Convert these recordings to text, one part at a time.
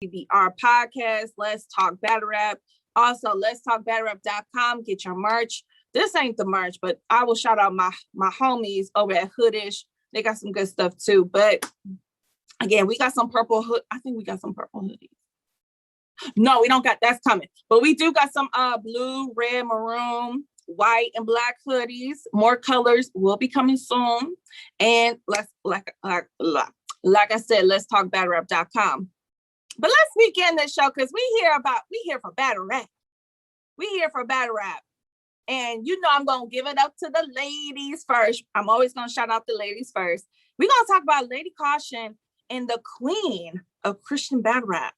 LTBR podcast. Let's talk battle rap. Also, let's talk battlerap.com. Get your merch. This ain't the merch, but I will shout out my homies over at Hoodish. They got some good stuff too. But again, we got some purple hood. I think we got some purple hoodies. No, we don't got, that's coming. But we do got some blue, red, maroon, white, and black hoodies. More colors will be coming soon. And let's like I said, let's talk battlerap.com. But let's begin this show because we here for battle rap. We here for battle rap. And you know I'm gonna give it up to the ladies first. I'm always gonna shout out the ladies first. We're gonna talk about Lady Caution and the queen of Christian battle rap,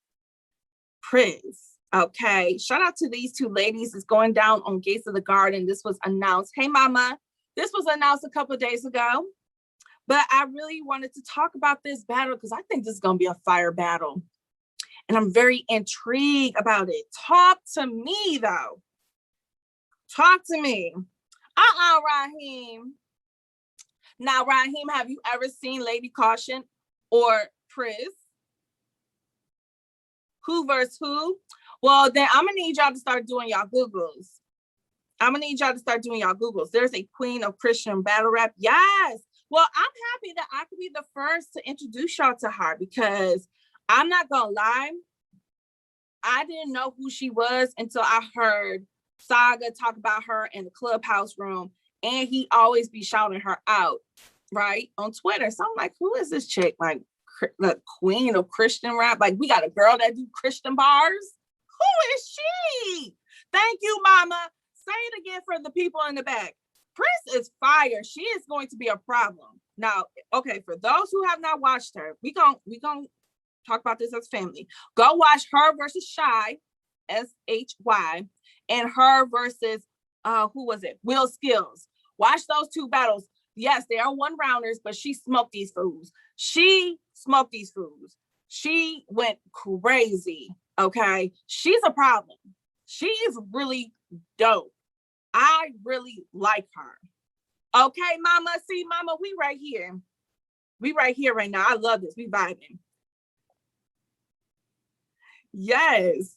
Priz. Okay, shout out to these two ladies. It's going down on Gates of the Garden. This was announced. Hey mama, this was announced a couple of days ago. But I really wanted to talk about this battle because I think this is gonna be a fire battle. And I'm very intrigued about it. Talk to me though. Talk to me. Raheem. Now, Raheem, have you ever seen Lady Caution or Priz? Who versus who? Well, then I'm gonna need y'all to start doing y'all Googles. There's a queen of Christian battle rap. Yes. Well, I'm happy that I could be the first to introduce y'all to her because I'm not gonna lie, I didn't know who she was until I heard Saga talk about her in the clubhouse room, and he always be shouting her out, right, on Twitter. So I'm like, who is this chick? Like, the queen of Christian rap? Like, we got a girl that do Christian bars? Who is she? Thank you, mama. Say it again for the people in the back. Priz is fire. She is going to be a problem. Now, okay, for those who have not watched her, we gon' talk about this as family. Go watch her versus Shy, SHY, and her versus who was it? Will Skills. Watch those two battles. Yes, they are one rounders, but she smoked these fools. She went crazy. Okay, she's a problem. She is really dope. I really like her. Okay, mama. See, mama, we right here. We right here right now. I love this. We vibing. Yes.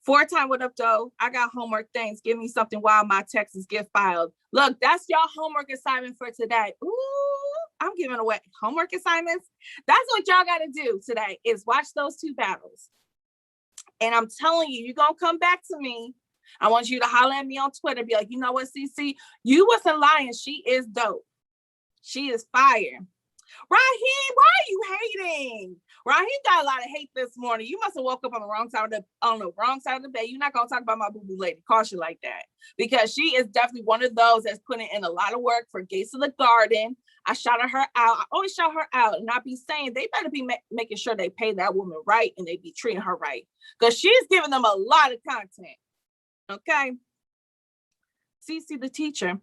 4-time, what up, though? I got homework things. Give me something while my Texas gift filed. Look, that's y'all homework assignment for today. Ooh, I'm giving away homework assignments. That's what y'all got to do today is watch those two battles. And I'm telling you, you're going to come back to me. I want you to holler at me on Twitter. Be like, you know what, CC? You wasn't lying. She is dope. She is fire. Raheem, why are you hating? Raheem got a lot of hate this morning. You must have woke up on the wrong side of the bed. You're not gonna talk about my boo-boo Lady Caution like that because she is definitely one of those that's putting in a lot of work for Gates of the Garden. I shouted her out. I always shout her out, and I be saying they better be making sure they pay that woman right and they be treating her right because she's giving them a lot of content. Okay, CC the teacher.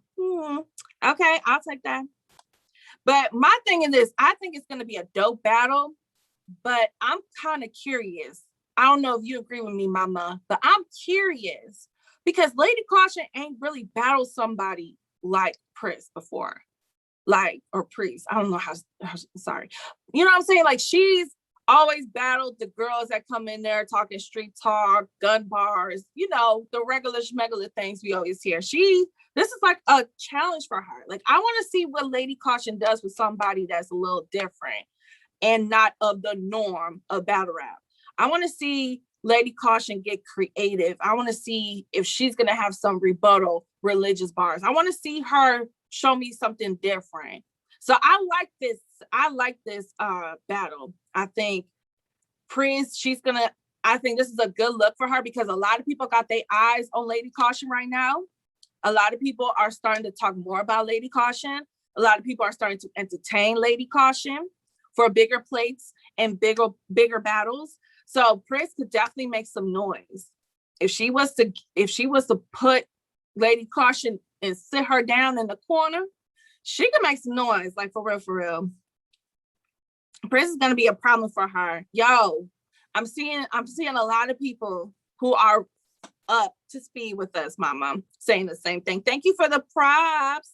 Okay, I'll take that. But my thing is this, I think it's going to be a dope battle, but I'm kind of curious. I don't know if you agree with me, mama, but I'm curious because Lady Caution ain't really battled somebody like Priz before. Or Priest. I don't know how, sorry. You know what I'm saying? Like, she's always battled the girls that come in there talking street talk, gun bars, you know, the regular schmegular things we always hear. This is like a challenge for her. Like, I want to see what Lady Caution does with somebody that's a little different and not of the norm of battle rap. I want to see Lady Caution get creative. I want to see if she's going to have some rebuttal religious bars. I want to see her show me something different. So I like this battle. I think Priz, I think this is a good look for her because a lot of people got their eyes on Lady Caution right now. A lot of people are starting to talk more about Lady Caution. A lot of people are starting to entertain Lady Caution for bigger plates and bigger battles. So Priz could definitely make some noise. If she was to put Lady Caution and sit her down in the corner, she could make some noise, like for real. Priz is gonna be a problem for her. Yo, I'm seeing a lot of people who are up to speed with us, mama, saying the same thing. Thank you for the props,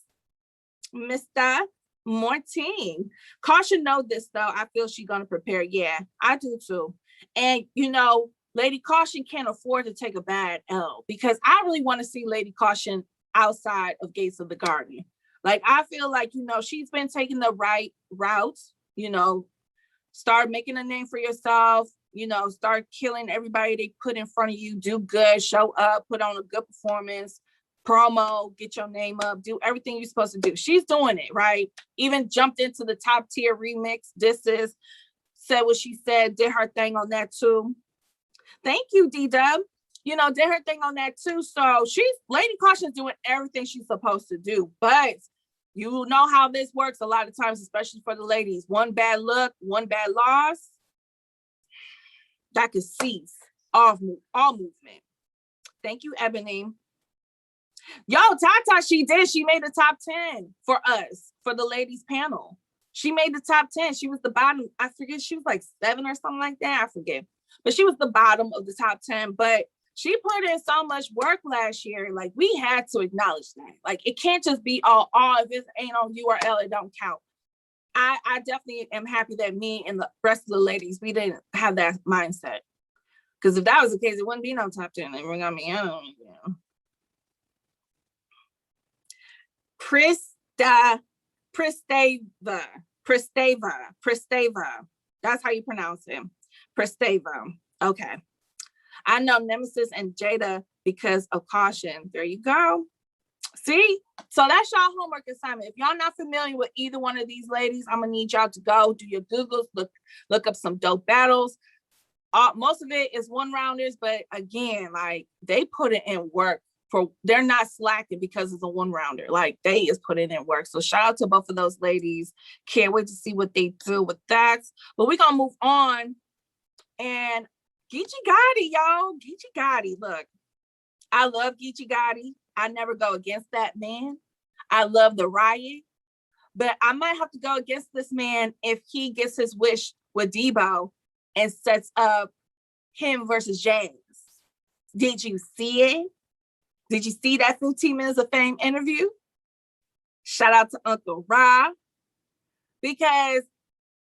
Mr. Martin. Caution know this though. I feel she's gonna prepare. Yeah, I do too. And, you know, Lady Caution can't afford to take a bad L, because I really want to see Lady Caution outside of Gates of the Garden. Like, I feel like, you know, she's been taking the right route, you know, start making a name for yourself, you know, start killing everybody they put in front of you, do good, show up, put on a good performance, promo, get your name up, do everything you're supposed to do. She's doing it, right? Even jumped into the top tier remix. This is, said what she said, did her thing on that too. Thank you, D-Dub. You know, did her thing on that too. So Lady Caution's doing everything she's supposed to do. But you know how this works a lot of times, especially for the ladies. One bad look, one bad loss, that could cease all movement. Thank you, Ebony. Yo, Tata, she made the top 10 for us, for the ladies panel. She made the top 10. She was the bottom. I forget, she was like 7 or something like that. I forget. But she was the bottom of the top 10. But she put in so much work last year. Like, we had to acknowledge that. Like, it can't just be, oh, if it ain't on URL, it don't count. I definitely am happy that me and the rest of the ladies, we didn't have that mindset. Because if that was the case, it wouldn't be no top 10. They were gonna be, I don't know. Pristavia. That's how you pronounce it. Pristavia. Okay. I know Nemesis and Jada because of Caution. There you go. See? So that's y'all homework assignment. If y'all not familiar with either one of these ladies, I'm gonna need y'all to go do your Googles, look up some dope battles. Most of it is one rounders, but again, like, they put it in work. They're not slacking because it's a one rounder. Like, they is putting in work. So shout out to both of those ladies. Can't wait to see what they do with that. But we're gonna move on. And Geechi Gotti, y'all. Geechi Gotti. Look, I love Geechi Gotti. I never go against that man. I love the riot. But I might have to go against this man if he gets his wish with Debo and sets up him versus James. Did you see it? Did you see that 15 Minutes of Fame interview? Shout out to Uncle Ra. Because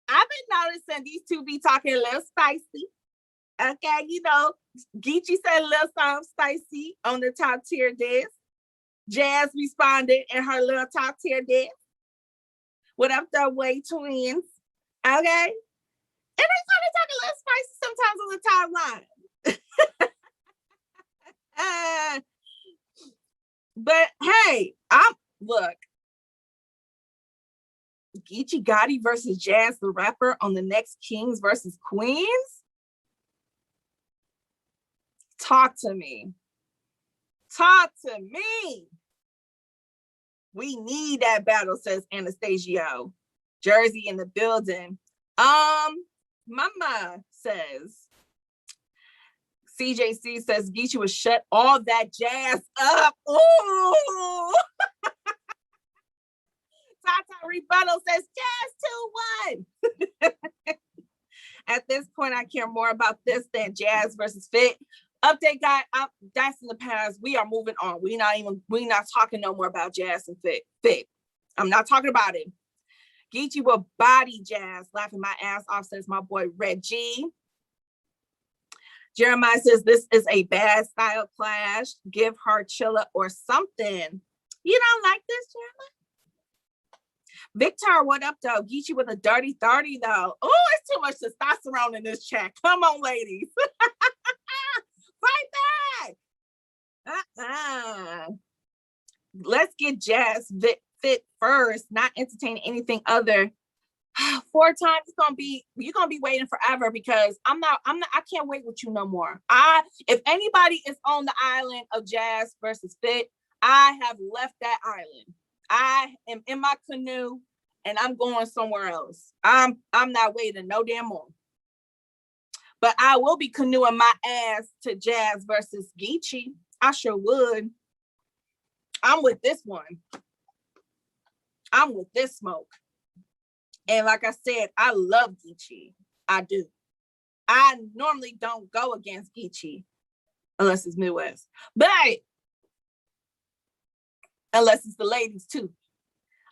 I've been noticing these two be talking a little spicy. Okay, you know, Geechi said a little something spicy on the top tier disc. Jazz responded in her little top tier disc. What up, the Way Twins? Okay. And they started talking a little spicy sometimes on the timeline. But hey, look, Geechi Gotti versus Jaz the Rapper on the next Kings versus Queens? Talk to me. Talk to me. We need that battle, says Anastasio. Jersey in the building. Mama says, CJC says Geechi would shut all that jazz up. Ooh. Tata Rebuttal says Jazz 2-1. At this point, I care more about this than Jazz versus Fit. Update guy, that's in the past. We are moving on. We're not talking no more about Jazz and Fit. I'm not talking about it. Geechi will body Jazz, laughing my ass off, says my boy Reggie. Jeremiah says this is a bad style clash. Give her Chilla or something. You don't like this, Jeremiah? Victor, what up, though? Geechi with a dirty 30, though. Oh, it's too much testosterone in this chat. Come on, ladies. Fight back. Let's get Jazz fit first, not entertain anything other. 4 times you're gonna be waiting forever, because I can't wait with you no more. If anybody is on the island of Jazz versus Fit, I have left that island. I am in my canoe and I'm going somewhere else. I'm not waiting no damn more. But I will be canoeing my ass to Jazz versus Geechi. I sure would. I'm with this one. I'm with this smoke. And like I said, I love Geechi. I do. I normally don't go against Geechi unless it's Midwest. But unless it's the ladies too.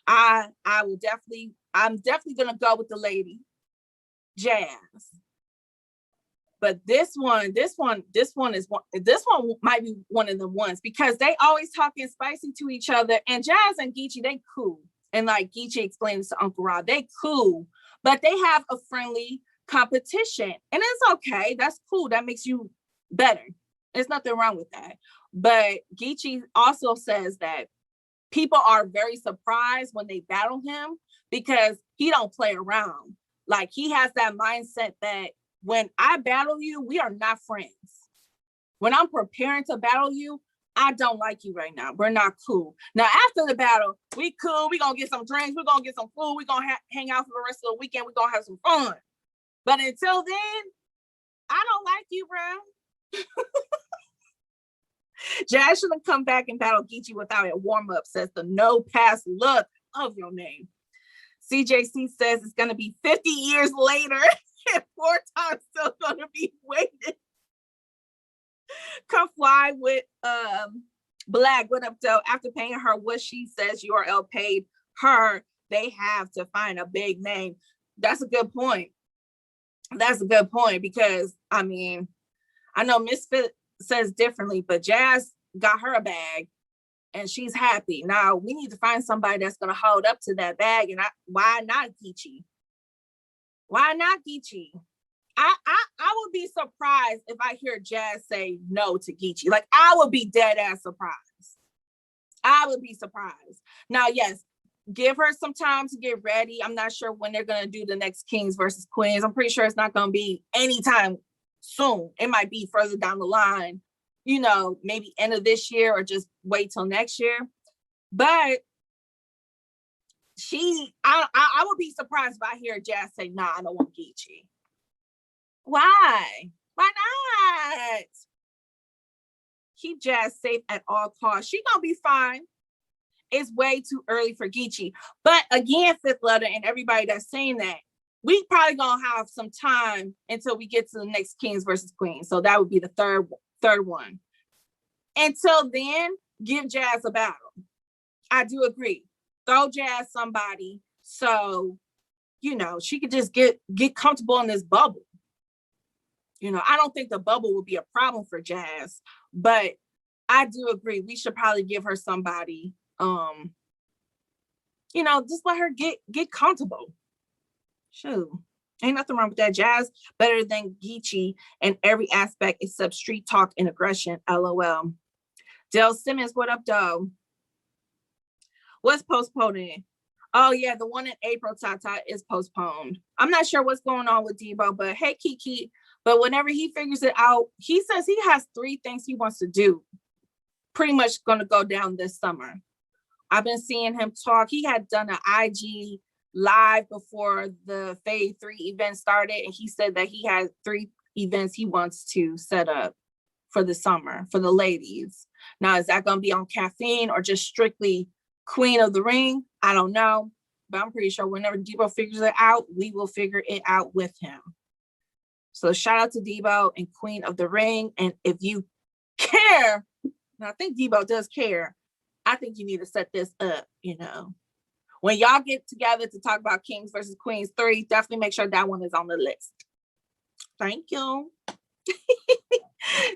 I'm definitely gonna go with the lady, Jazz. But this one might be one of the ones because they always talking spicy to each other. And Jazz and Geechi, they cool. And like Geechi explains to Uncle Rod, they cool, but they have a friendly competition. And it's okay. That's cool. That makes you better. There's nothing wrong with that. But Geechi also says that people are very surprised when they battle him because he don't play around. Like he has that mindset that when I battle you, we are not friends. When I'm preparing to battle you, I don't like you right now. We're not cool. Now, after the battle, we cool. We're going to get some drinks. We're going to get some food. We're going to hang out for the rest of the weekend. We're going to have some fun. But until then, I don't like you, bro. Jazz shouldn't come back and battle Geechi without a warm-up, says the no pass look of your name. CJC says it's going to be 50 years later and 4 times still going to be waiting. Come fly with Black. What up, though? After paying her what she says URL paid her, they have to find a big name. That's a good point. That's a good point because, I mean, I know Misfit says differently, but Jazz got her a bag and she's happy. Now we need to find somebody that's going to hold up to that bag. And why not Geechi? Why not Geechi? I would be surprised if I hear Jazz say no to Geechi. Like I would be dead ass surprised. I would be surprised. Now, yes, give her some time to get ready. I'm not sure when they're going to do the next Kings versus Queens. I'm pretty sure it's not going to be anytime soon. It might be further down the line, you know, maybe end of this year or just wait till next year. But I would be surprised if I hear Jazz say, nah, I don't want Geechi. Why? Why not? Keep Jazz safe at all costs. She gonna be fine. It's way too early for Geechi. But again, Fifth Letter and everybody that's saying that, we probably gonna have some time until we get to the next Kings versus Queens. So that would be the third one. Until then, give Jazz a battle. I do agree. Throw Jazz somebody so, you know, she could just get comfortable in this bubble. You know, I don't think the bubble would be a problem for Jazz, but I do agree. We should probably give her somebody, you know, just let her get comfortable. Shoot, ain't nothing wrong with that. Jazz better than Geechi in every aspect except street talk and aggression. LOL. Dale Simmons, what up, though? What's postponing? Oh yeah, the one in April, Tata, is postponed. I'm not sure what's going on with Debo, but hey, Kiki. But whenever he figures it out, he says he has 3 things he wants to do. Pretty much going to go down this summer. I've been seeing him talk. He had done an IG live before the Phase 3 event started, and he said that he had 3 events he wants to set up for the summer for the ladies. Now, is that going to be on Caffeine or just strictly Queen of the Ring? I don't know, but I'm pretty sure whenever Debo figures it out, we will figure it out with him. So shout out to Debo and Queen of the Ring. And if you care, and I think Debo does care, I think you need to set this up, you know. When y'all get together to talk about Kings versus Queens 3, definitely make sure that one is on the list. Thank you.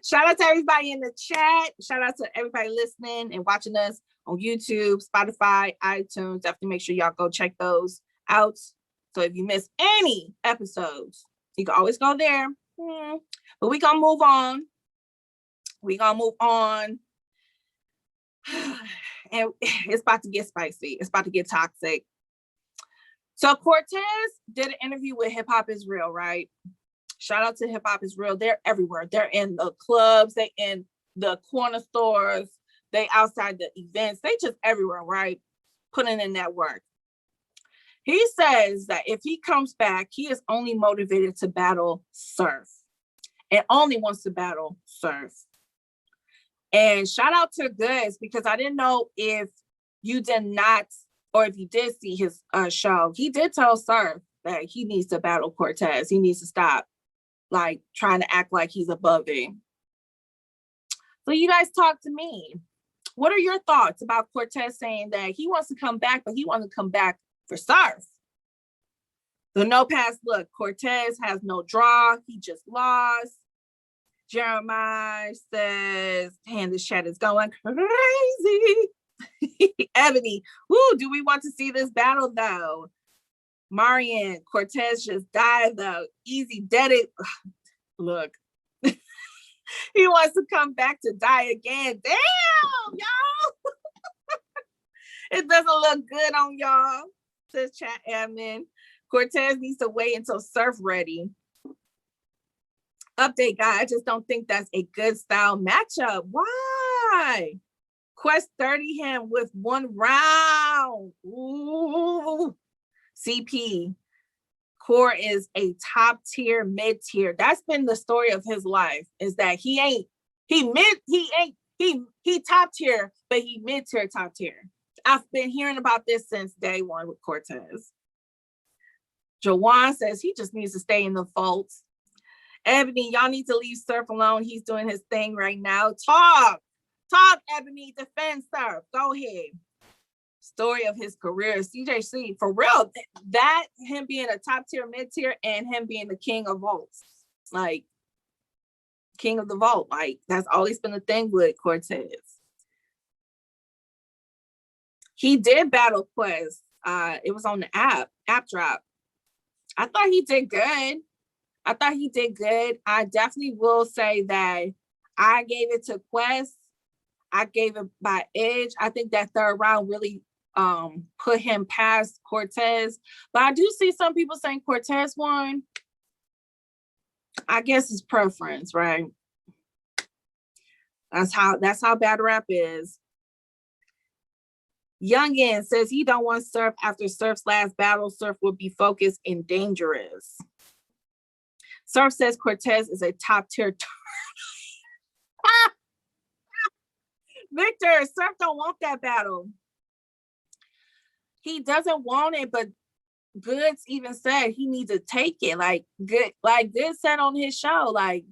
Shout out to everybody in the chat. Shout out to everybody listening and watching us on YouTube, Spotify, iTunes. Definitely make sure y'all go check those out. So if you miss any episodes, you can always go there. But we're going to move on. We're going to move on. And it's about to get spicy. It's about to get toxic. So Cortez did an interview with Hip Hop Is Real, right? Shout out to Hip Hop Is Real. They're everywhere. They're in the clubs. They in the corner stores. They outside the events. They just everywhere, right? Putting in that work. He says that if he comes back, he is only motivated to battle Surf and only wants to battle Surf. And shout out to Goods, because I didn't know if you did not, or if you did see his show. He did tell Surf that he needs to battle Cortez. He needs to stop like trying to act like he's above him. So you guys talk to me. What are your thoughts about Cortez saying that he wants to come back, but he wants to come back for Surf? The no pass look. Cortez has no draw. He just lost. Jeremiah says, "Man, this chat is going crazy." Ebony, woo, do we want to see this battle though? Marian, Cortez just died though. Easy, dead it. Look, he wants to come back to die again. Damn, y'all. It doesn't look good on y'all, says chat admin. Cortez needs to wait until Surf ready. Update, guy. I just don't think that's a good style matchup. Why? Quest 30 him with 1 round. Ooh. CP. Core is a top tier, mid tier. That's been the story of his life, is that he top tier, but he mid tier, top tier. I've been hearing about this since day one with Cortez. Jawan says he just needs to stay in the folds. Ebony, y'all need to leave Surf alone. He's doing his thing right now. Talk, Ebony, defend Surf. Go ahead. Story of his career. CJC, for real, that him being a top tier, mid tier, and him being the king of vaults, like king of the vault. Like, that's always been the thing with Cortez. He did battle Quest. It was on the app drop. I thought he did good. I definitely will say that I gave it to Quest. I gave it by edge. I think that third round really put him past Cortez. But I do see some people saying Cortez won. I guess it's preference, right? That's how bad rap is. Youngin says he don't want Surf after Surf's last battle. Surf would be focused and dangerous. Surf says Cortez is a top tier. Victor, Surf don't want that battle. He doesn't want it, but Goods even said he needs to take it. Like Good said on his show, like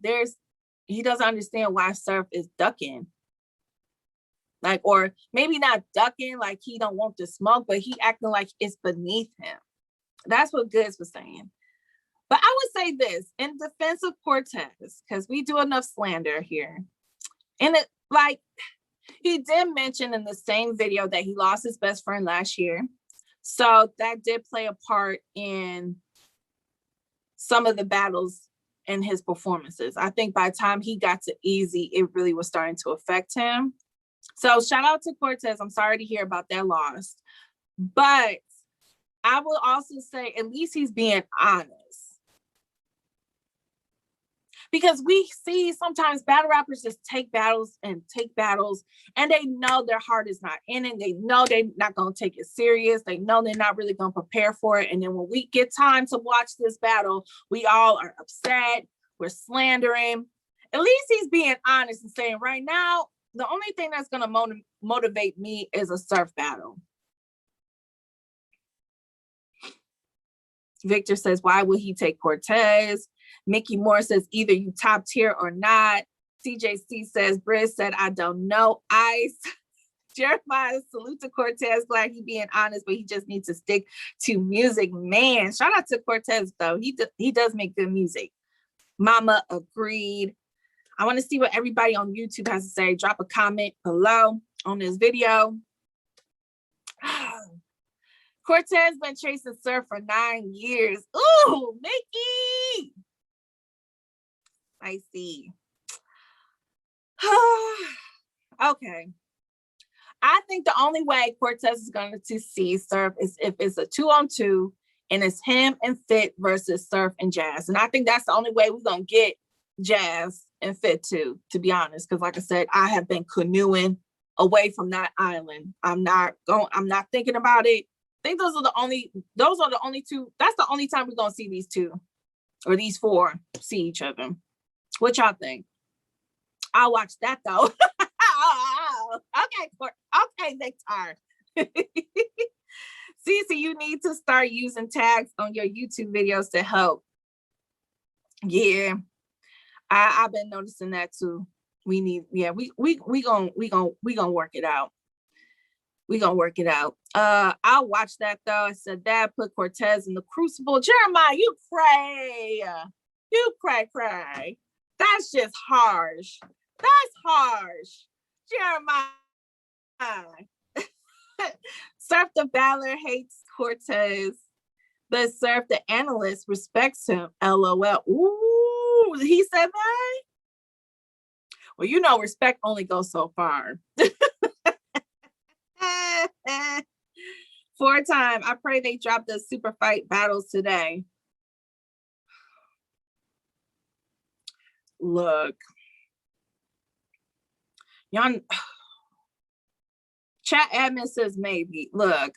he doesn't understand why Surf is ducking. Like, or maybe not ducking, like he don't want to smoke, but he acting like it's beneath him. That's what Goods was saying. But I would say this in defense of Cortez, because we do enough slander here. And it, like, he did mention in the same video that he lost his best friend last year. So that did play a part in some of the battles in his performances. I think by the time he got to Easy, it really was starting to affect him. So shout out to Cortez. I'm sorry to hear about that loss. But I will also say at least he's being honest. Because we see sometimes battle rappers just take battles, and they know their heart is not in it. They know they're not going to take it serious. They know they're not really going to prepare for it. And then when we get time to watch this battle, we all are upset. We're slandering. At least he's being honest and saying right now, the only thing that's going to motivate me is a Surf battle. Victor says, why would he take Cortez? Mickey Moore says, either you top tier or not. CJC says, Briz said, I don't know. Ice. Jeremiah, salute to Cortez. Glad he being honest, but he just needs to stick to music. Man, shout out to Cortez, though. He does make good music. Mama agreed. I want to see what everybody on YouTube has to say. Drop a comment below on this video. Cortez been chasing Surf for 9 years. Ooh, Mickey. I see. Okay. I think the only way Cortez is going to see Surf is if it's a 2-on-2 and it's him and Fit versus Surf and Jazz. And I think that's the only way we're going to get Jazz and Fit too, to be honest. Because like I said, I have been canoeing away from that island. I'm not thinking about it. I think those are the only two. That's the only time we're going to see these two or these four see each other. What y'all think? I'll watch that though. Okay, Victor. Cece, you need to start using tags on your YouTube videos to help. Yeah, I've been noticing that too. We gonna work it out. We gonna work it out. I'll watch that though. I said, Dad, put Cortez in the crucible. Jeremiah, you cray. You cray. That's just harsh. That's harsh. Jeremiah. Surf the battler hates Cortez, but Surf the analyst respects him. LOL. Ooh, he said that? Well, you know, respect only goes so far. 4-time. I pray they drop the super fight battles today. Look. Y'all, chat admin says maybe. Look,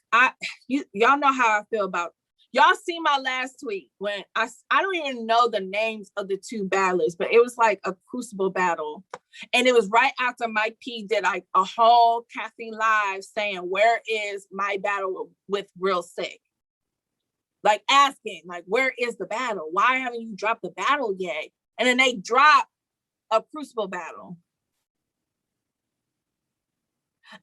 y'all know how I feel about. Y'all see my last tweet when I don't even know the names of the two battlers, but it was like a crucible battle. And it was right after Mike P did like a whole Caffeine Live saying, where is my battle with Real Sick? Like asking, like, where is the battle? Why haven't you dropped the battle yet? And then they drop a crucible battle.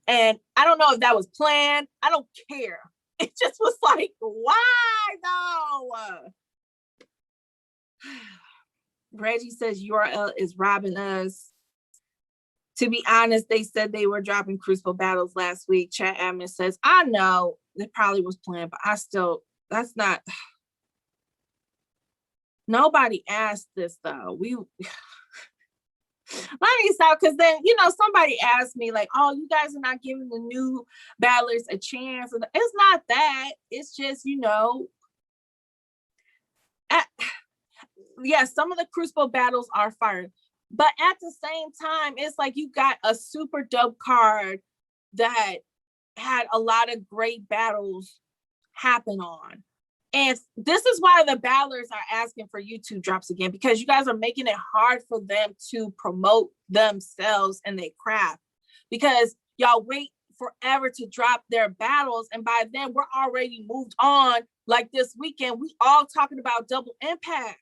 And I don't know if that was planned. I don't care. It just was like, why though? Reggie says URL is robbing us. To be honest, they said they were dropping crucible battles last week. Chat admin says, I know it probably was planned, but that's not. Nobody asked this though. Let me stop, because then, you know, somebody asked me like, oh, you guys are not giving the new battlers a chance. And it's not that. It's just, you know, some of the crucible battles are fire. But at the same time, it's like you got a super dope card that had a lot of great battles happen on. And this is why the battlers are asking for YouTube drops again, because you guys are making it hard for them to promote themselves and their craft, because y'all wait forever to drop their battles. And by then we're already moved on. Like this weekend, we all talking about Double Impact.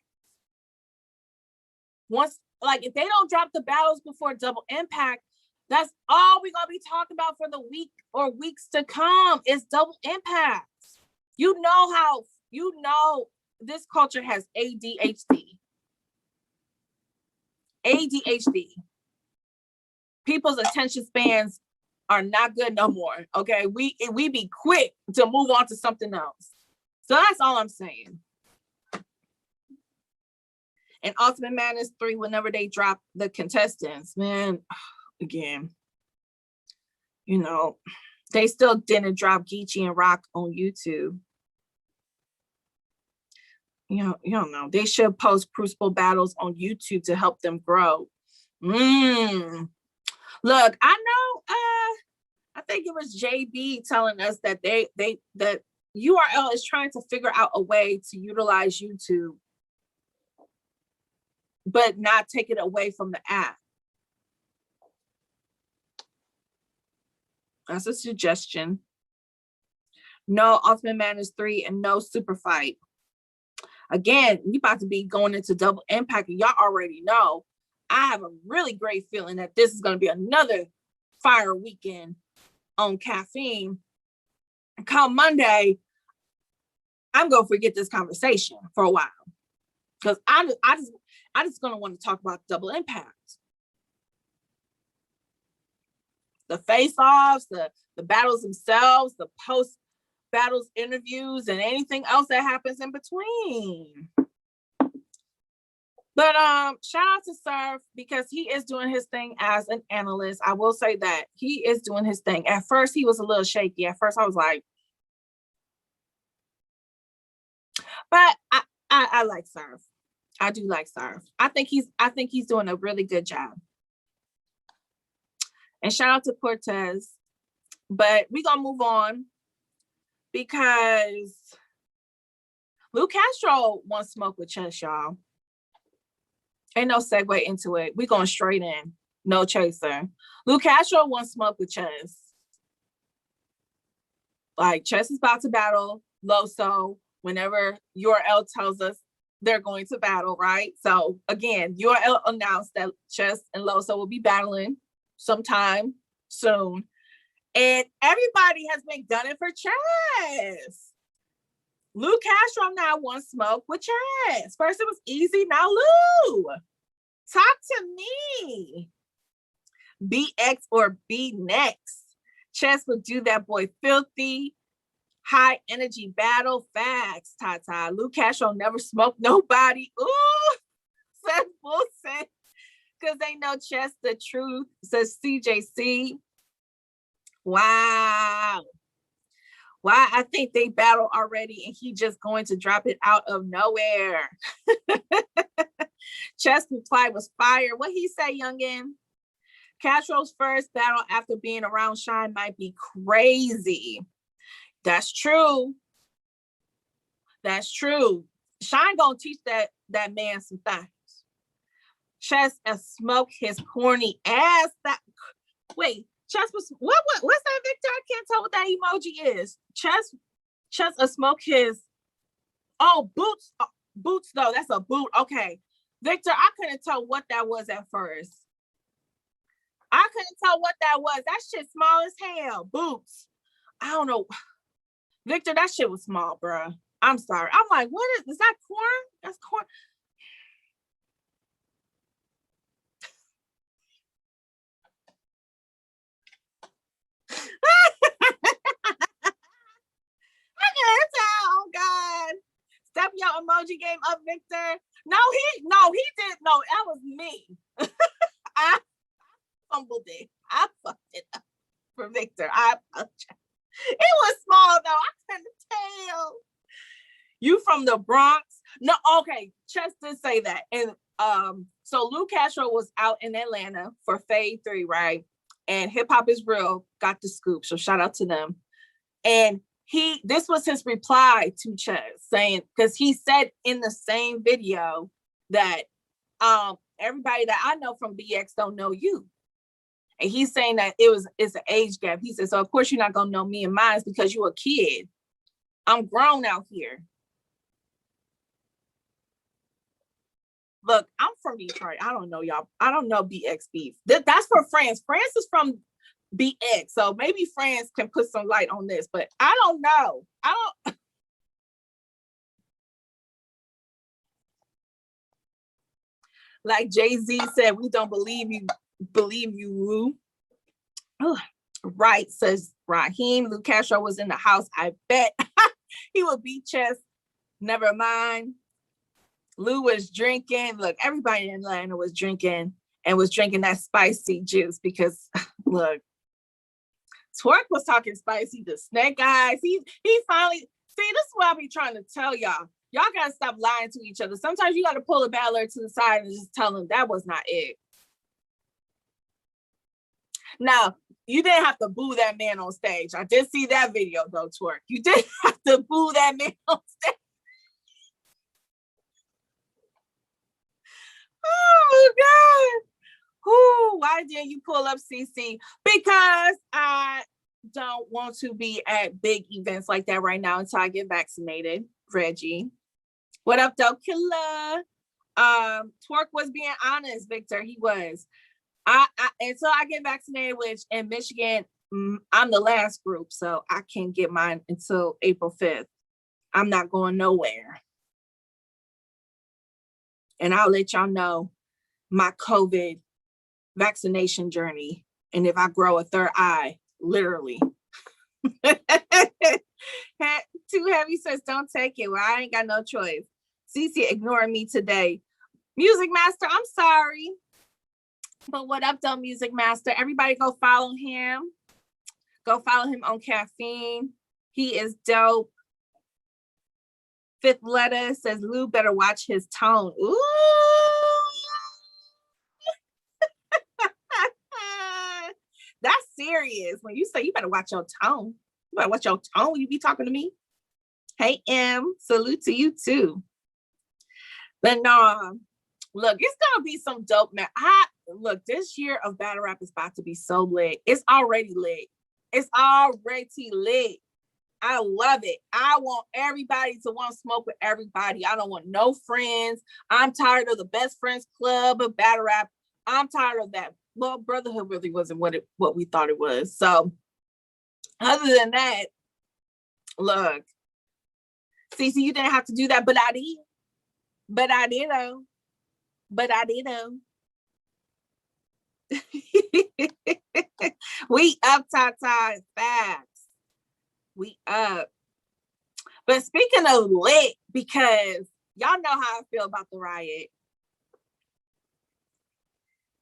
Once, like if they don't drop the battles before Double Impact, that's all we're going to be talking about for the week or weeks to come is Double Impact. You know this culture has ADHD. ADHD. People's attention spans are not good no more. Okay, we be quick to move on to something else. So that's all I'm saying. And Ultimate Madness 3, whenever they drop the contestants, man, again, you know, they still didn't drop Geechi and Rock on YouTube. You don't know. They should post crucible battles on YouTube to help them grow. Look, I know. I think it was JB telling us that that URL is trying to figure out a way to utilize YouTube, but not take it away from the app. That's a suggestion. No Ultimate Madness 3 and no Super Fight. Again, we about to be going into Double Impact, and y'all already know I have a really great feeling that this is going to be another fire weekend on Caffeine. Come Monday, I'm going to forget this conversation for a while, because I just going to want to talk about Double Impact. The face-offs, the battles themselves, the post battles, interviews, and anything else that happens in between. But shout out to Surf, because he is doing his thing as an analyst. I will say that he is doing his thing. At first, he was a little shaky. At first, I was like, but I like Surf. I do like Surf. I think he's doing a really good job. And shout out to Cortez. But we're gonna move on, because Lou Castro wants smoke with Chess, y'all. Ain't no segue into it. We going straight in. No chaser. Lou Castro wants smoke with Chess. Like, Chess is about to battle Loso whenever URL tells us they're going to battle, right? So again, URL announced that Chess and Loso will be battling sometime soon. And everybody has been gunning for Chess. Lou Castro now wants smoke with Chess. First it was Easy, now Lou. Talk to me. BX or B next. Chess will do that boy filthy. High energy battle. Facts, Tata. Lou Castro never smoked nobody. Ooh, says bullshit. Because they know Chess the truth, says CJC. Wow. Why? I think they battle already and he just going to drop it out of nowhere. Chess reply was fire. What he say, youngin? Castro's first battle after being around Shine might be crazy. That's true. That's true. Shine gonna teach that man some things. Chess and smoke his corny ass. That wait, Chess was what's that, Victor? I can't tell what that emoji is. Chess a smoke his boots though. That's a boot. Okay. Victor, I couldn't tell what that was at first. I couldn't tell what that was. That shit small as hell. Boots. I don't know. Victor, that shit was small, bro. I'm sorry. I'm like, what is that corn? That's corn. I can't tell. Oh God. Step your emoji game up, Victor. No, he did. No, that was me. I fumbled it. I fucked it up for Victor. I apologize. It was small though. I couldn't tell. You from the Bronx? No, okay. Chess did say that. And so Lou Castro was out in Atlanta for Fade 3, right? And Hip Hop Is Real got the scoop. So shout out to them. And this was his reply to Chess, saying, because he said in the same video that everybody that I know from BX don't know you. And he's saying that it's an age gap. He said, so of course you're not gonna know me and mine because you're a kid. I'm grown out here. Look, I'm from Detroit. I don't know y'all. I don't know BX beef. That's for France. France is from BX. So maybe France can put some light on this, but I don't know. I don't. Like Jay-Z said, we don't believe you, Lou. Oh, right, says Raheem. Lou Castro was in the house. I bet he would beat Chess. Never mind. Lou was drinking. Look, everybody in Atlanta was drinking and was drinking that spicy juice because, look, Twerk was talking spicy to Snake Eyes. He finally, see, this is what I be trying to tell y'all. Y'all got to stop lying to each other. Sometimes you got to pull a battler to the side and just tell them that was not it. Now, you didn't have to boo that man on stage. I did see that video, though, Twerk. You did have to boo that man on stage. Oh, God. Ooh, why didn't you pull up CC? Because I don't want to be at big events like that right now until I get vaccinated. Reggie. What up, though, killer? Twerk was being honest, Victor. He was. I until I get vaccinated, which in Michigan, I'm the last group, so I can't get mine until April 5th. I'm not going nowhere. And I'll let y'all know my COVID vaccination journey. And if I grow a third eye, literally. Too heavy says, don't take it. Well, I ain't got no choice. Cece ignoring me today. Music Master, I'm sorry. But what up, though, Music Master? Everybody go follow him. Go follow him on Caffeine. He is dope. Fifth letter says, Lou better watch his tone. Ooh. That's serious. When you say you better watch your tone. You better watch your tone when you be talking to me. Hey, M. Salute to you, too. But no, look, it's going to be some dope, man. Look, this year of battle rap is about to be so lit. It's already lit. It's already lit. I love it. I want everybody to want to smoke with everybody. I don't want no friends. I'm tired of the best friends club of battle rap. I'm tired of that. Well, brotherhood really wasn't what we thought it was. So Other than that, look, Cece, you didn't have to do that, but I did. But I did though. But I did though. We up, Tata. Facts. We up. But speaking of lit, because y'all know how I feel about the riot.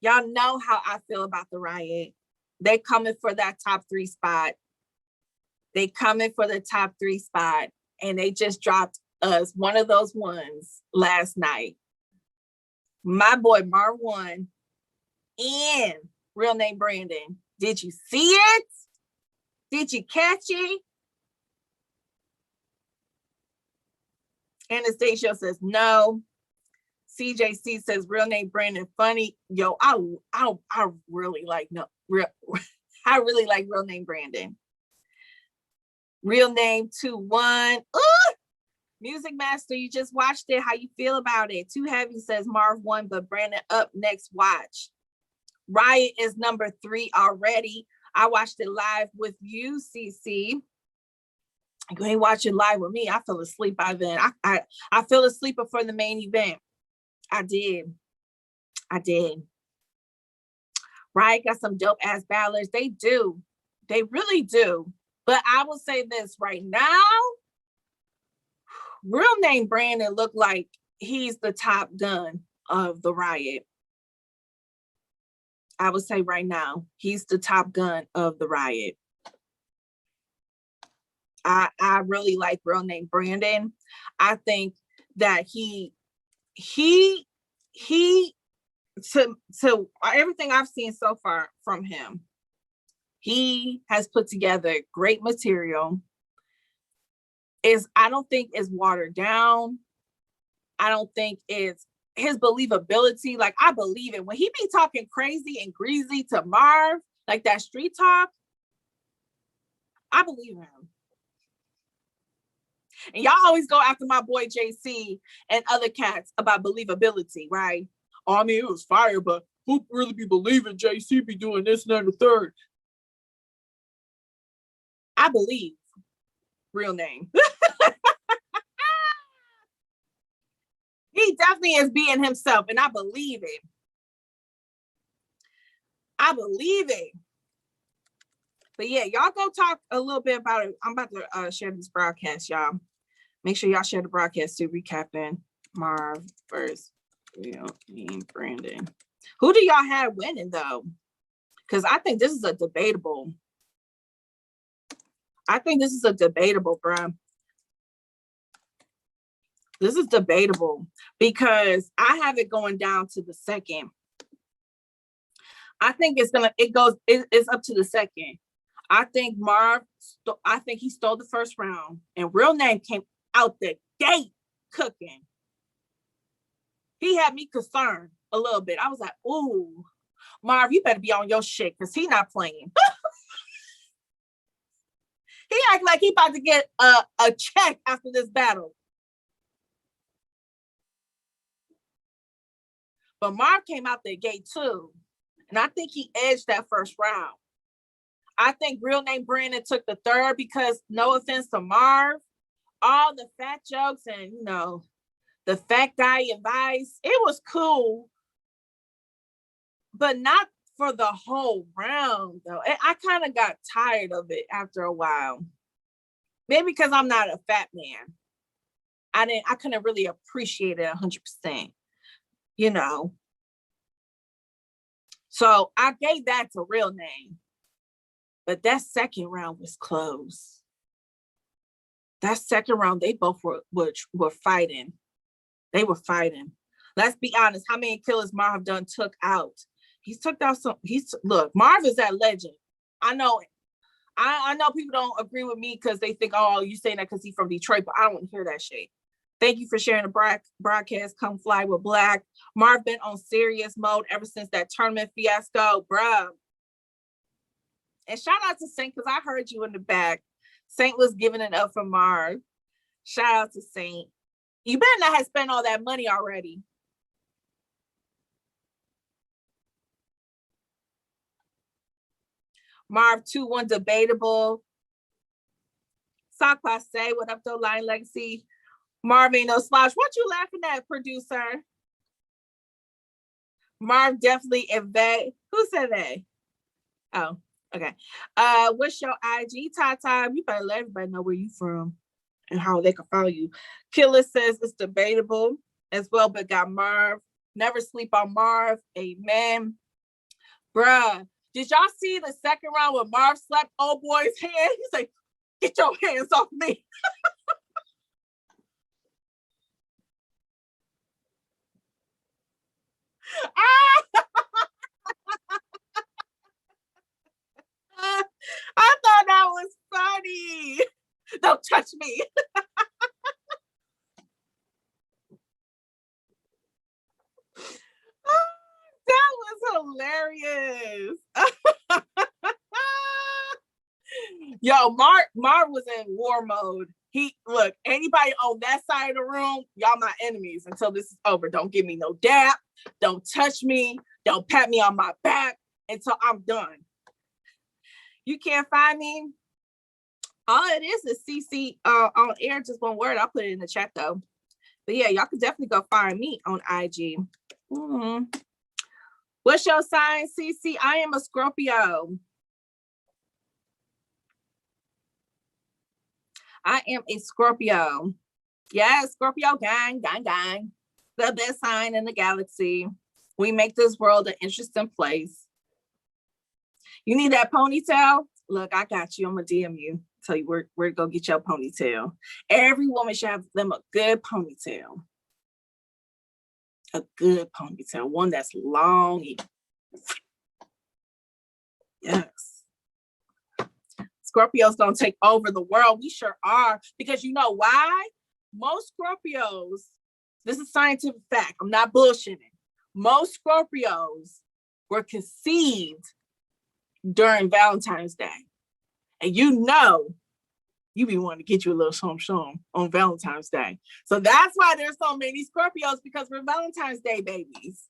Y'all know how I feel about the riot. They coming for that top 3 spot. They coming for the top 3 spot. And they just dropped us one of those ones last night. My boy Marv won and Real Name Brandon. Did you see it? Did you catch it? Anastasia says no. CJC says Real Name Brandon funny. Yo, I really like I really like Real Name Brandon. Real Name 2-1. Music Master, you just watched it. How you feel about it? Too Heavy says Marv won, but Brandon up next. Watch. Riot is number 3 already. I watched it live with you, CC. You ain't watch it live with me. I fell asleep by then. I fell asleep before the main event. I did. Riot got some dope ass ballads. They do. They really do. But I will say this right now. Real Name Brandon looked like he's the top gun of the riot. I would say right now, he's the top gun of the riot. I really like Real Name Brandon. I think that he to everything I've seen so far from him, he has put together great material. I don't think it's watered down. I don't think it's his believability. Like, I believe it. When he be talking crazy and greasy to Marv, like that street talk, I believe him. And y'all always go after my boy JC and other cats about believability, right? Oh, I mean, it was fire, but who really be believing JC be doing this and that and the third? I believe Real Name. He definitely is being himself, and I believe it. I believe it. But yeah, y'all go talk a little bit about it. I'm about to share this broadcast, y'all. Make sure y'all share the broadcast too, recapping Marv versus Real Name Brandon. Who do y'all have winning though? Because I think this is a debatable. Bro. This is debatable because I have it going down to the second. I think it's up to the second. I think he stole the first round, and Real Name came out the gate cooking. He had me concerned a little bit. I was like, ooh, Marv, you better be on your shit because he not playing. He act like he about to get a check after this battle. But Marv came out the gate too. And I think he edged that first round. I think Real Name Brandon took the third because, no offense to Marv, all the fat jokes and, the fat guy advice, it was cool. But not for the whole round, though. I kind of got tired of it after a while. Maybe because I'm not a fat man. I couldn't really appreciate it 100%. So I gave that to Real Name. But that second round was close. That second round, they both were fighting. They were fighting. Let's be honest. How many killers Marv done took out? He's took out some. Look, Marv is that legend. I know it. I know people don't agree with me because they think, oh, you saying that because he's from Detroit, but I don't want to hear that shit. Thank you for sharing the broadcast. Come Fly with Black. Marv been on serious mode ever since that tournament fiasco, bruh. And shout out to Saint, because I heard you in the back. Saint was giving it up for Marv. Shout out to Saint. You better not have spent all that money already. Marv 2-1 debatable. Sock Passe, what up though, Lion Legacy? Marvin, no slouch. What you laughing at, producer? Marv definitely Yvette. Who said that? Oh, okay. What's your IG, Tata? You better let everybody know where you from and how they can follow you. Killer says it's debatable as well, but got Marv. Never sleep on Marv. Amen. Bruh, did y'all see the second round when Marv slapped old boy's hand? He's like, get your hands off me. I thought that was funny. Don't touch me. That was hilarious. Yo, Mark was in war mode. He look, anybody on that side of the room, y'all my enemies until this is over. Don't give me no dap. Don't touch me. Don't pat me on my back until I'm done. You can't find me. All it is CC on air, just one word. I'll put it in the chat though. But yeah, y'all can definitely go find me on IG. Mm-hmm. What's your sign, CC? I am a Scorpio. I am a Scorpio. Yeah, Scorpio gang, gang, gang. The best sign in the galaxy. We make this world an interesting place. You need that ponytail? Look, I got you. I'm going to DM you. Tell you where to go get your ponytail. Every woman should have them a good ponytail. A good ponytail. One that's long. Yes. Scorpios don't take over the world. We sure are. Because you know why? Most Scorpios, this is scientific fact. I'm not bullshitting. Most Scorpios were conceived during Valentine's Day. And you know, you be wanting to get you a little shom on Valentine's Day. So that's why there's so many Scorpios, because we're Valentine's Day babies.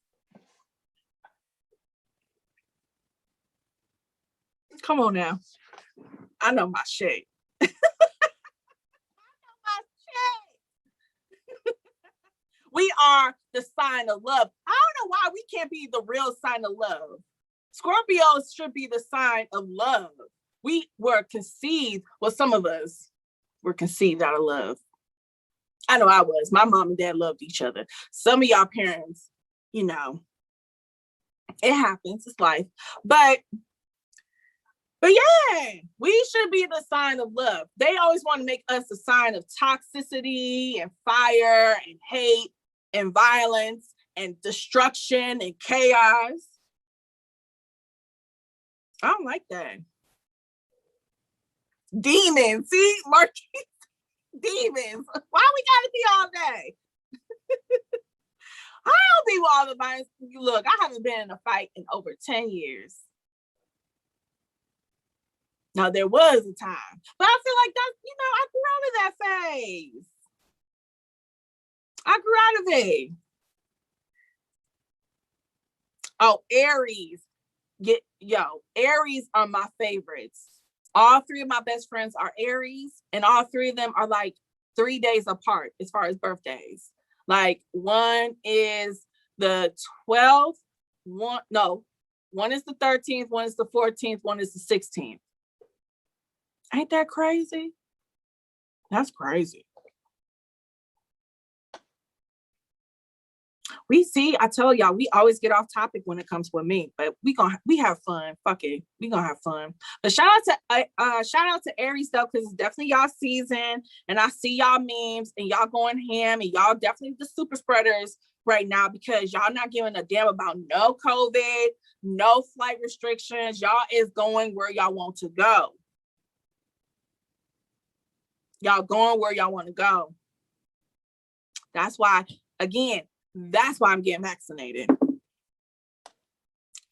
Come on now. I know my shit. I know my shit. We are the sign of love. I don't know why we can't be the real sign of love. Scorpios should be the sign of love. We were conceived, well, some of us were conceived out of love. I know I was. My mom and dad loved each other. Some of y'all parents, you know, it happens. It's life. But yeah, we should be the sign of love. They always want to make us a sign of toxicity and fire and hate and violence and destruction and chaos. I don't like that. Demons. See, Marquis, demons. Why we gotta be all day? I don't be with all the violence. Look, I haven't been in a fight in over 10 years. Now, there was a time, but I feel like that's, you know, I grew out of that phase. I grew out of it. Oh, Aries. Aries are my favorites. All three of my best friends are Aries, and all three of them are like 3 days apart as far as birthdays. Like one is the 12th, one is the 13th, one is the 14th, one is the 16th. Ain't that crazy? That's crazy. I told y'all, we always get off topic when it comes with me, but we have fun. Fuck it. We gonna have fun. But shout out to Aries though, because it's definitely y'all season, and I see y'all memes and y'all going ham, and y'all definitely the super spreaders right now, because y'all not giving a damn about no COVID, no flight restrictions. Y'all is going where y'all want to go. Y'all going where y'all want to go. That's why, again, that's why I'm getting vaccinated.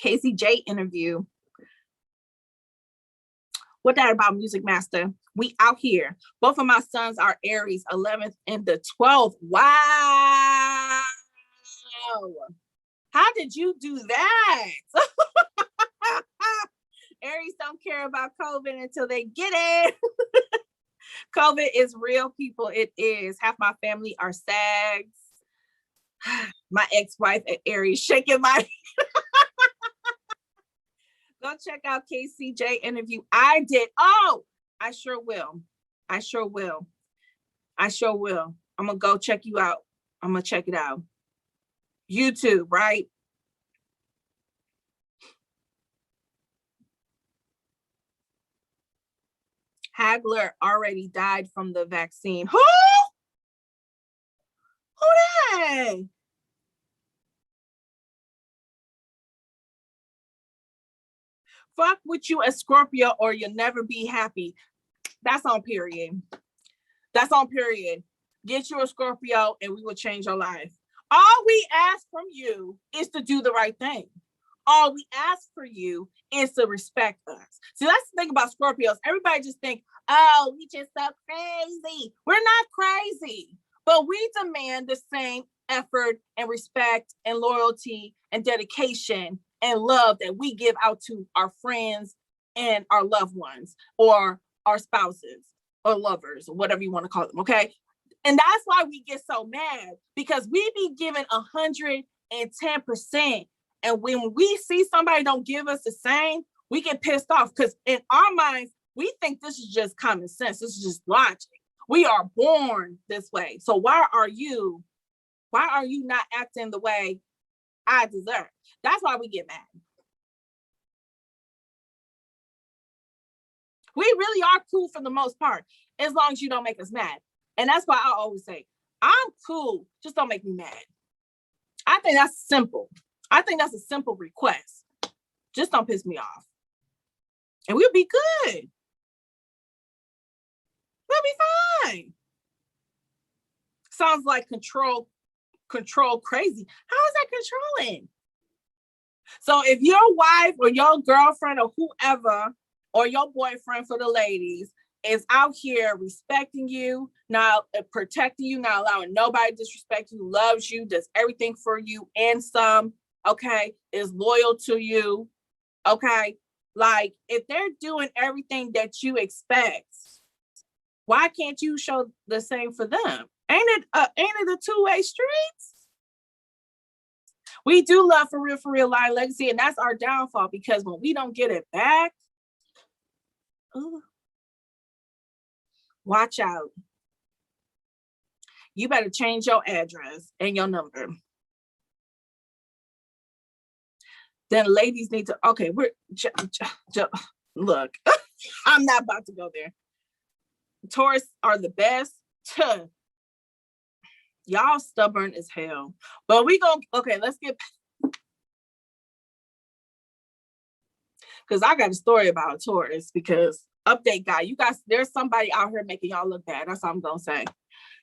KCJ interview. What that about, Music Master? We out here. Both of my sons are Aries, 11th and the 12th. Wow. How did you do that? Aries don't care about COVID until they get it. COVID is real, people. It is. Half my family are SAGs. My ex-wife at Aries shaking my Go check out KCJ interview I did. Oh, I sure will. I sure will. I sure will. I'm gonna go check you out. I'm gonna check it out. YouTube, right? Hagler already died from the vaccine. Who? Who that? Fuck with you a Scorpio or you'll never be happy. That's on period. That's on period. Get you a Scorpio and we will change your life. All we ask from you is to do the right thing. All we ask for you is to respect us. See, that's the thing about Scorpios. Everybody just think, oh, we just so crazy. We're not crazy, but we demand the same effort and respect and loyalty and dedication and love that we give out to our friends and our loved ones or our spouses or lovers or whatever you want to call them, okay? And that's why we get so mad, because we be giving 110%. And when we see somebody don't give us the same, we get pissed off, because in our minds, we think this is just common sense. This is just logic. We are born this way. So why are you not acting the way I deserve? That's why we get mad. We really are cool for the most part, as long as you don't make us mad. And that's why I always say, I'm cool, just don't make me mad. I think that's simple. I think that's a simple request. Just don't piss me off. And we'll be good. We'll be fine. Sounds like control crazy. How is that controlling? So if your wife or your girlfriend or whoever, or your boyfriend for the ladies, is out here respecting you, now protecting you, not allowing nobody to disrespect you, loves you, does everything for you and some, okay, is loyal to you, okay? Like, if they're doing everything that you expect, why can't you show the same for them? Ain't it a two-way street? We do love for real line legacy, and that's our downfall, because when we don't get it back, watch out. You better change your address and your number. Then ladies need to, okay, look, I'm not about to go there. Taurus are the best. Y'all stubborn as hell. But we gonna, okay, let's get, because I got a story about a Taurus, because update guy, you guys, there's somebody out here making y'all look bad. That's all I'm gonna say.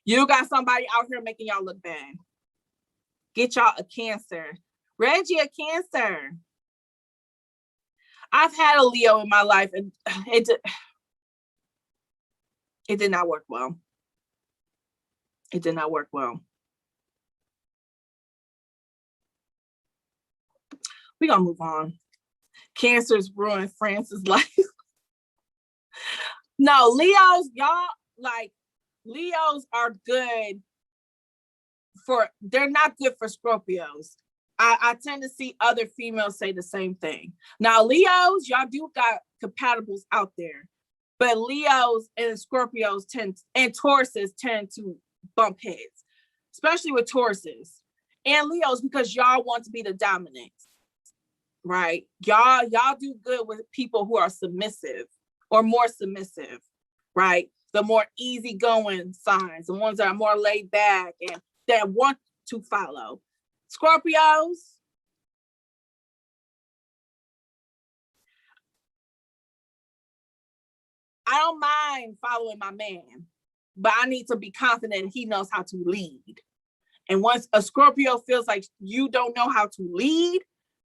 You got somebody out here making y'all look bad. Get y'all a Cancer. Reggie, a Cancer. I've had a Leo in my life, and it did not work well. It did not work well. We're gonna move on. Cancers ruined France's life. No, Leos, y'all, like, Leos are good for, they're not good for Scorpios. I tend to see other females say the same thing. Now, Leos, y'all do got compatibles out there, but Leos and Scorpios and Tauruses tend to bump heads, especially with Tauruses and Leos, because y'all want to be the dominant, right? Y'all do good with people who are submissive or more submissive, right? The more easygoing signs, the ones that are more laid back and that want to follow. Scorpios, I don't mind following my man, but I need to be confident he knows how to lead. And once a Scorpio feels like you don't know how to lead,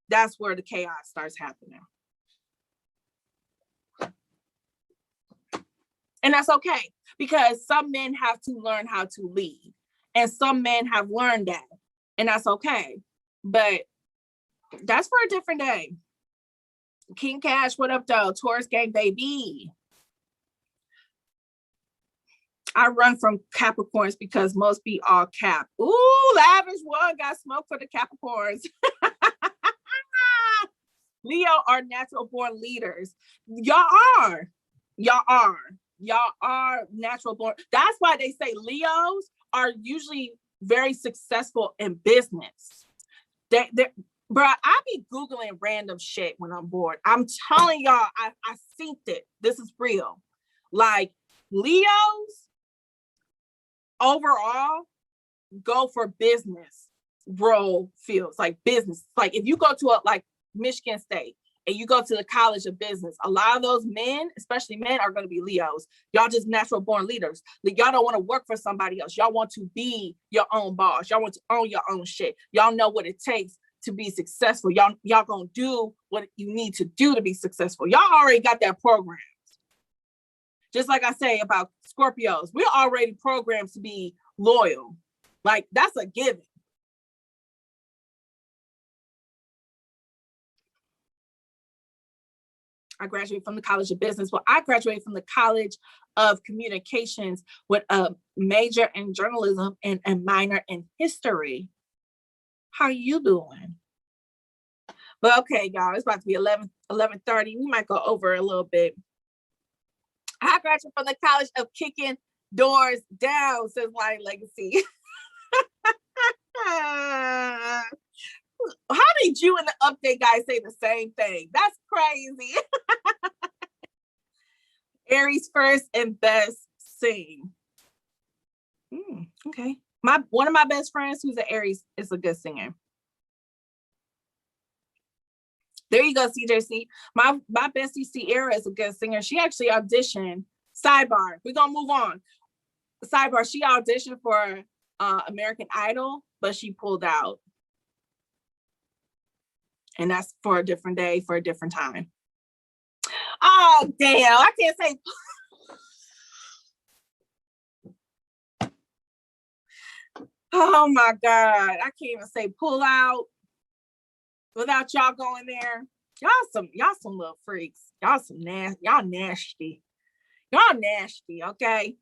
that's where the chaos starts happening. And that's okay, because some men have to learn how to lead, and some men have learned that, and that's okay. But that's for a different day. King Cash, what up, though? Taurus gang, baby. I run from Capricorns because most be all cap. Ooh, lavish one got smoke for the Capricorns. Leo are natural born leaders. Y'all are. Y'all are. Y'all are natural born. That's why they say Leos are usually very successful in business. Bro, I be Googling random shit when I'm bored. I'm telling y'all, I synced it. This is real. Like, Leos overall go for business role fields, like business. Like, if you go to like Michigan State and you go to the College of Business, a lot of those men, especially men, are going to be Leos. Y'all just natural born leaders. Like, y'all don't want to work for somebody else. Y'all want to be your own boss. Y'all want to own your own shit. Y'all know what it takes to be successful. Y'all gonna do what you need to do to be successful. Y'all already got that programmed. Just like I say about Scorpios, we're already programmed to be loyal. Like, that's a given. I graduated from the College of Business. Well, I graduated from the College of Communications with a major in journalism and a minor in history. How you doing? But okay, y'all, it's about to be 11:30. We might go over a little bit. I graduated from the College of Kicking Doors Down, says Lion Legacy. How did you and the update guys say the same thing? That's crazy. Aries first and best sing. Okay. One of my best friends who's an Aries is a good singer. There you go, CJC. My bestie Sierra is a good singer. She actually auditioned. Sidebar. We're gonna move on. Sidebar. She auditioned for American Idol, but she pulled out. And that's for a different day, for a different time. Oh, damn. I can't say. Oh my God. I can't even say pull out without y'all going there. Y'all some little freaks. Y'all nasty. Y'all nasty, okay?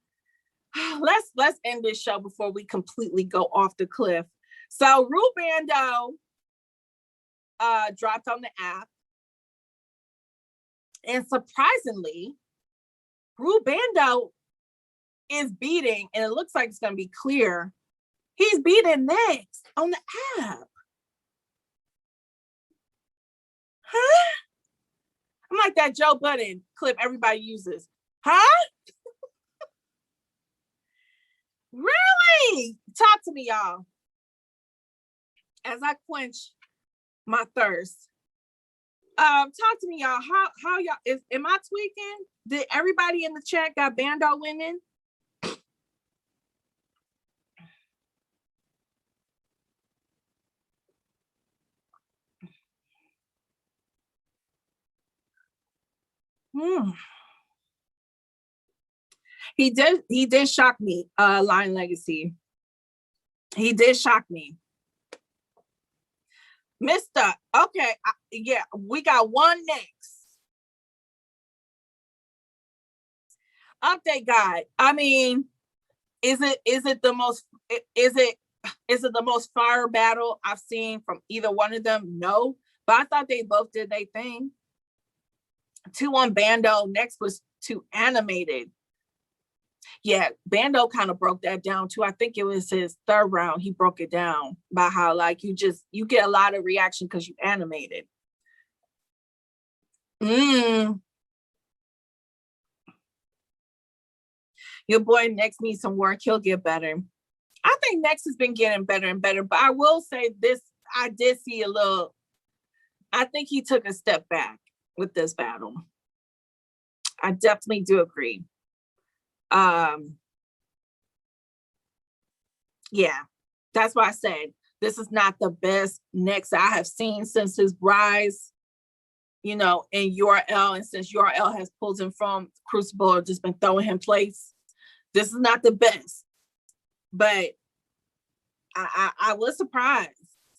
Let's end this show before we completely go off the cliff. So Ru Bando dropped on the app. And surprisingly, Ru Bando is beating, and it looks like it's going to be clear, he's beating Next on the app. Huh? I'm like that Joe Budden clip everybody uses. Huh? Really? Talk to me, y'all. As I quench my thirst. Talk to me, y'all. How y'all am I tweaking? Did everybody in the chat got Bando winning? He did shock me, Lion Legacy. He did shock me. Mr. Okay, yeah, we got one next. Update guide. I mean, is it the most fire battle I've seen from either one of them? No, but I thought they both did their thing. 2-1 Bando. Next was 2 animated. Yeah, Bando kind of broke that down too. I think it was his third round. He broke it down by how like you get a lot of reaction because you animated. Your boy Next needs some work. He'll get better. I think Next has been getting better and better, but I will say this, I did see I think he took a step back with this battle. I definitely do agree. Yeah, that's why I said this is not the best Next I have seen since his rise, in URL, and since URL has pulled him from Crucible or just been throwing him place. This is not the best, but I was surprised.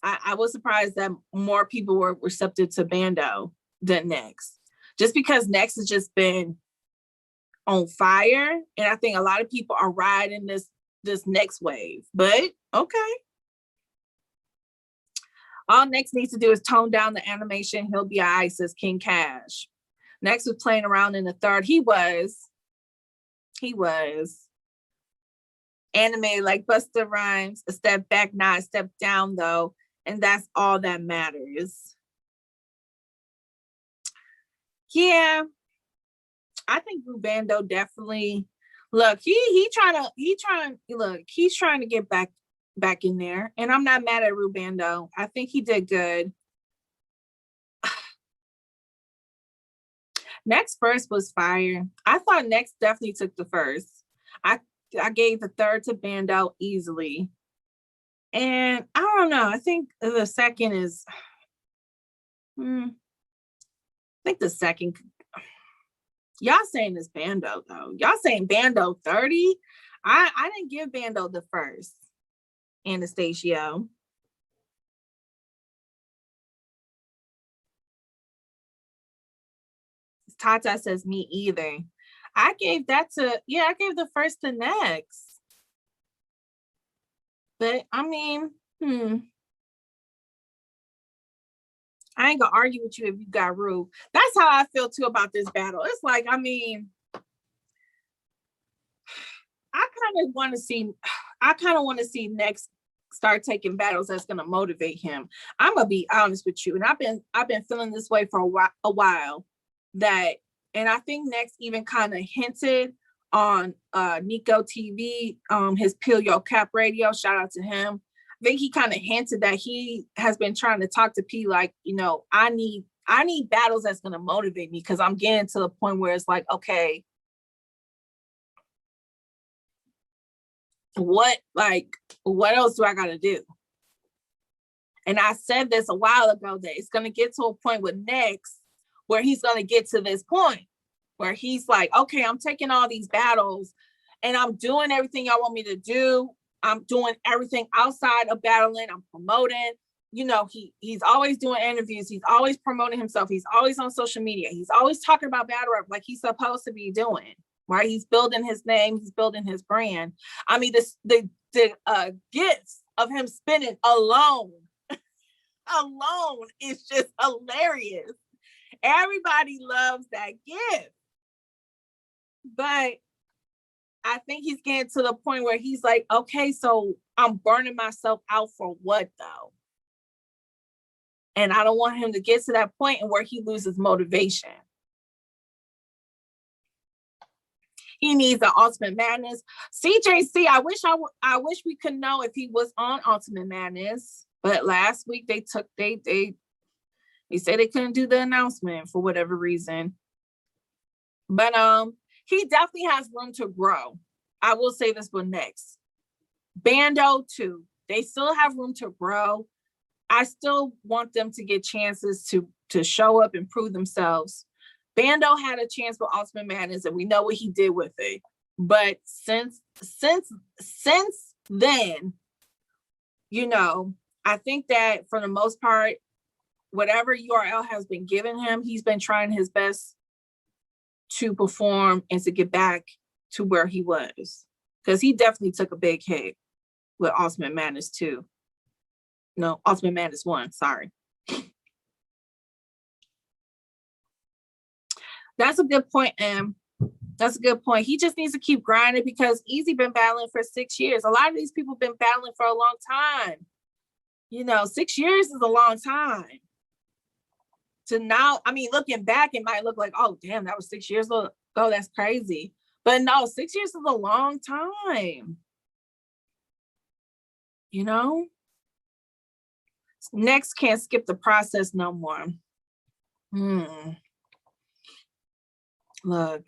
I was surprised that more people were receptive to Bando than Next, just because Next has just been on fire. And I think a lot of people are riding this next wave. But okay. All Next needs to do is tone down the animation. He'll be all right, says King Cash. Next was playing around in the third. He was animated like Busta Rhymes. A step back, not a step down, though. And that's all that matters. Yeah, I think Bando definitely. Look, he's trying to get back in there, and I'm not mad at Bando. I think he did good. Next first was fire. I thought Next definitely took the first. I gave the third to Bando easily, and I don't know. I think the second is. I think the second. Y'all saying this Bando though. Y'all saying Bando 30. I didn't give Bando the first. Anastasio. Tata says me either. I gave the first to Next. But I mean, I ain't gonna argue with you if you got Rue. That's how I feel too about this battle. It's like, I mean, I kind of want to see Next start taking battles that's gonna motivate him. I'm gonna be honest with you, and I've been feeling this way for a while. That, and I think Next even kind of hinted on Nico TV, his Peel Your Cap radio. Shout out to him. I think he kind of hinted that he has been trying to talk to P like, I need battles that's going to motivate me, because I'm getting to the point where it's like, okay, what else do I got to do? And I said this a while ago that it's going to get to a point with Next where he's going to get to this point where he's like, okay, I'm taking all these battles and I'm doing everything y'all want me to do. I'm doing everything outside of battling. I'm promoting. He's always doing interviews. He's always promoting himself. He's always on social media. He's always talking about battle rap like he's supposed to be doing, right? He's building his name. He's building his brand. I mean, the gifts of him spinning alone is just hilarious. Everybody loves that gift. But I think he's getting to the point where he's like, okay, so I'm burning myself out for what though? And I don't want him to get to that point and where he loses motivation. He needs the Ultimate Madness. CJC, I wish we could know if he was on Ultimate Madness, but last week they said they couldn't do the announcement for whatever reason. But he definitely has room to grow. I will say this for Next. Bando too. They still have room to grow. I still want them to get chances to show up and prove themselves. Bando had a chance with Ultimate Madness, and we know what he did with it. But since then, I think that for the most part, whatever URL has been given him, he's been trying his best to perform and to get back to where he was. Because he definitely took a big hit with Ultimate Madness 2. No, Ultimate Madness 1, sorry. That's a good point, Em. That's a good point. He just needs to keep grinding because Easy been battling for 6 years. A lot of these people been battling for a long time. 6 years is a long time. To now, I mean, looking back, it might look like, oh, damn, that was 6 years ago. That's crazy. But no, 6 years is a long time. Next can't skip the process no more. Look,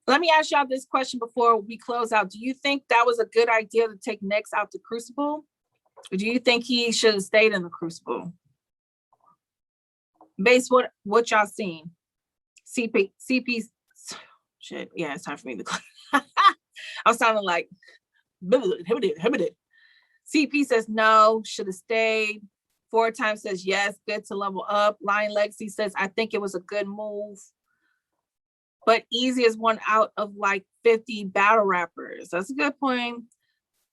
let me ask y'all this question before we close out. Do you think that was a good idea to take Next out the Crucible? Or do you think he should have stayed in the Crucible? Based what y'all seen? CP shit. Yeah, it's time for me to I'm sounding like CP says no, should have stayed. 4 times says yes, good to level up. Lion Legacy says I think it was a good move. but Easy is one out of like 50 battle rappers. That's a good point.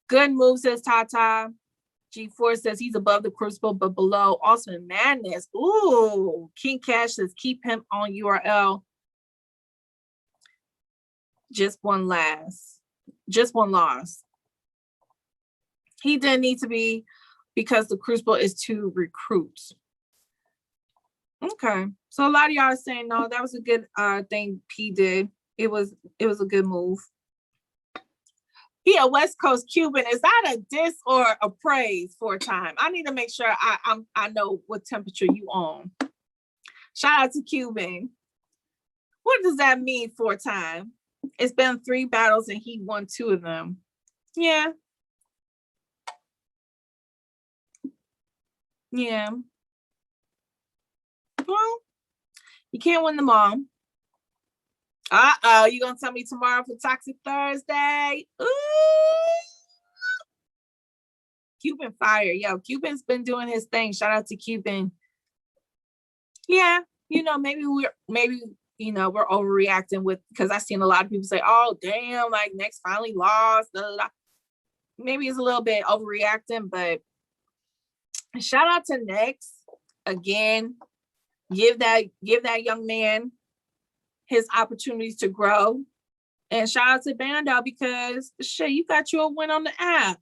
Good move, says Tata. G4 says he's above the Crucible, but below Ultimate Madness. Ooh, King Cash says keep him on URL. Just one loss. He didn't need to be because the Crucible is to recruit. Okay, so a lot of y'all are saying no, that was a good thing P did. It was a good move. He a West Coast Cuban. Is that a diss or a praise for a time? I need to make sure I know what temperature you on. Shout out to Cuban. What does that mean for a time? It's been 3 battles and he won 2 of them. Yeah. Yeah. Well, you can't win them all. Uh-oh, you gonna tell me tomorrow for Toxic Thursday? Ooh. Cuban fire. Yo, Cuban's been doing his thing. Shout out to Cuban. Yeah, maybe we're overreacting because I've seen a lot of people say, oh, damn, like Next finally lost. Blah, blah, blah. Maybe it's a little bit overreacting, but shout out to Next. Again, give that young man his opportunities to grow. And shout out to Bando because shit, you got you a win on the app.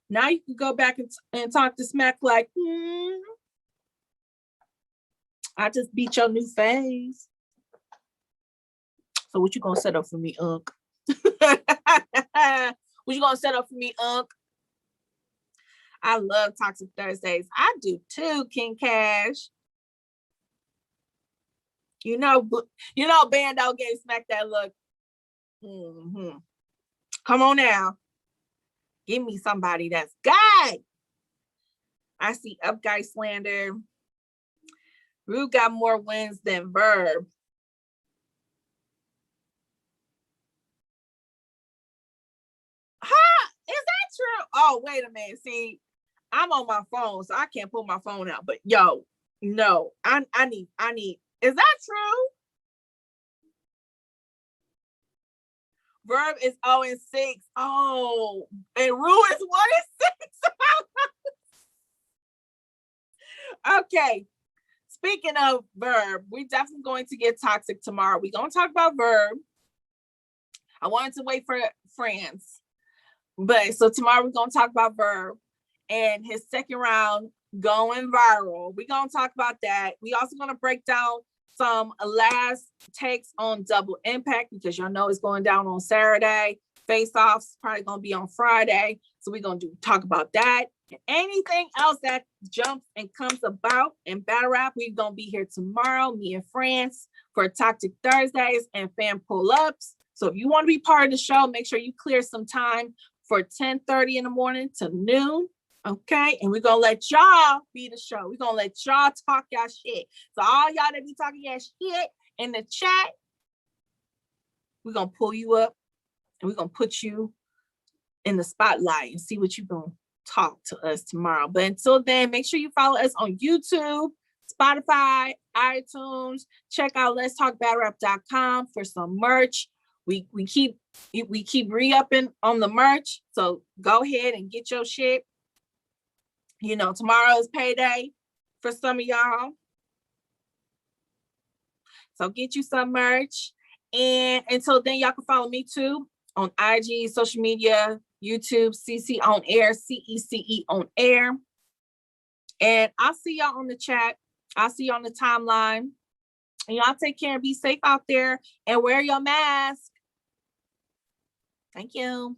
Now you can go back and talk to Smack like, I just beat your new phase. So what you gonna set up for me, Unc? What you gonna set up for me, Unc? I love Toxic Thursdays. I do too, King Cash. Bando gave Smack that look. Come on now. Give me somebody that's good. I see Up Guy slander. Rude got more wins than Verb. Huh? Is that true? Oh, wait a minute. See, I'm on my phone, so I can't pull my phone out. But yo, no, I need. Is that true? Verb is 0-6. Oh, and Rue is 1-6. Okay. Speaking of Verb, we're definitely going to get toxic tomorrow. We're going to talk about Verb. I wanted to wait for France. But so tomorrow we're going to talk about Verb and his second round going viral. We're going to talk about that. We also going to break down some last takes on Double Impact because y'all know it's going down on Saturday. Face-offs probably going to be on Friday. So we're going to talk about that. And anything else that jumps and comes about in battle rap, we're going to be here tomorrow, me and France, for Toxic Thursdays and fan pull-ups. So if you want to be part of the show, make sure you clear some time for 10:30 in the morning to noon. Okay, and we're gonna let y'all be the show. We're gonna let y'all talk y'all shit. So all y'all that be talking y'all shit in the chat, we're gonna pull you up and we're gonna put you in the spotlight and see what you're gonna talk to us tomorrow. But until then, make sure you follow us on YouTube, Spotify, iTunes. Check out letstalkbattlrap.com for some merch. We keep re-upping on the merch. So go ahead and get your shit. Tomorrow is payday for some of y'all. So get you some merch. And until then, y'all can follow me too on IG, social media, YouTube, CC on air, CECE on air. And I'll see y'all on the chat. I'll see you on the timeline. And y'all take care and be safe out there and wear your mask. Thank you.